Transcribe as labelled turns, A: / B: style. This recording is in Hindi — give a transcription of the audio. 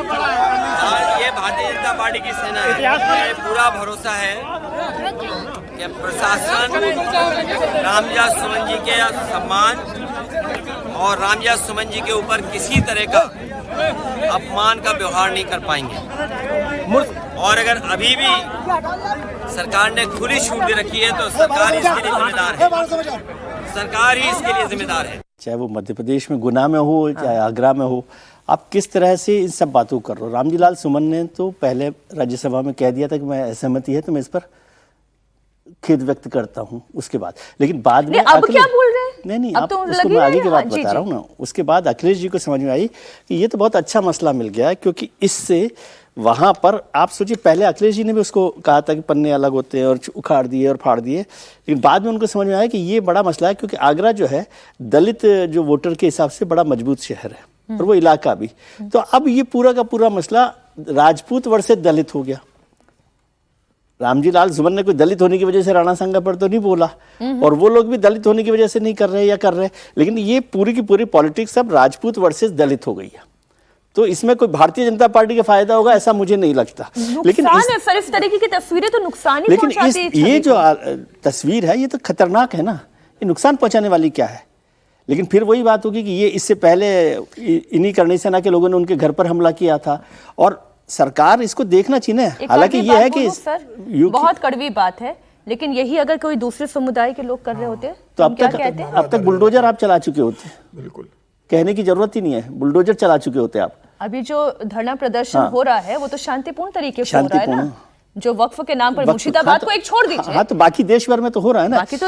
A: ये भारतीय जनता पार्टी की सेना है। मुझे पूरा भरोसा है कि प्रशासन रामविलास सुमन जी के सम्मान और रामविलास सुमन जी के ऊपर किसी तरह का अपमान का व्यवहार नहीं कर पाएंगे। और अगर अभी भी सरकार ने खुली छूट दे रखी है तो सरकार इसके लिए जिम्मेदार है। सरकार ही इसके लिए जिम्मेदार है।
B: चाहे वो मध्य प्रदेश में गुना में हो, चाहे आगरा में हो, आप किस तरह से इन सब बातों कर रहे हो। रामजीलाल सुमन ने तो पहले राज्यसभा में कह दिया था कि मैं असहमति है तो मैं इस पर खेद व्यक्त करता हूं। उसके बाद लेकिन बाद में
C: अब क्या बोल रहे हैं?
B: नहीं
C: अब
B: आप
C: तो
B: उसको मैं आगे की बात बता रहा हूँ ना। उसके बाद अखिलेश जी को समझ में आई कि ये तो बहुत अच्छा मसला मिल गया है, क्योंकि इससे वहां पर आप सोचिए, पहले अखिलेश जी ने भी उसको कहा था कि पन्ने अलग होते हैं और उखाड़ दिए और फाड़ दिए, लेकिन बाद में उनको समझ में आया कि ये बड़ा मसला है, क्योंकि आगरा जो है दलित जो वोटर के हिसाब से बड़ा मजबूत शहर है और वो इलाका भी। तो अब ये पूरा का पूरा मसला राजपूत वर्सेस दलित हो गया। रामजीलाल सुमन ने कोई दलित होने की वजह से राणा सांगा पर तो नहीं बोला, और वो लोग भी दलित होने की वजह से नहीं कर रहे या कर रहे, लेकिन ये पूरी की पूरी पॉलिटिक्स अब राजपूत वर्सेस दलित हो गई है। तो इसमें कोई भारतीय जनता पार्टी का फायदा होगा ऐसा मुझे नहीं लगता। लेकिन
C: इस तरीके की तस्वीरें तो नुकसान ही पहुंचाती है।
B: ये जो तस्वीर है ये तो खतरनाक है ना, ये नुकसान पहुंचाने वाली क्या है। लेकिन फिर वही बात होगी कि ये इससे पहले इन्हीं करनी सेना के लोगों ने उनके घर पर हमला किया था, और सरकार इसको देखना चाहिए। हालांकि ये है कि
C: बहुत कड़वी बात है, लेकिन यही अगर कोई दूसरे समुदाय के लोग कर रहे होते
B: तो अब तक बुलडोजर आप चला चुके होते।
D: बिल्कुल,
B: कहने की जरूरत ही नहीं है, बुलडोजर चला चुके होते आप।
C: अभी जो धरना प्रदर्शन हो रहा है वो तो शांतिपूर्ण तरीके से हो रहा है ना, जो वक्फ के नाम पर मुर्शिदाबाद को एक छोड़ दीजिए।
B: हाँ, तो बाकी देश भर में तो हो रहा है ना।
C: बाकी तो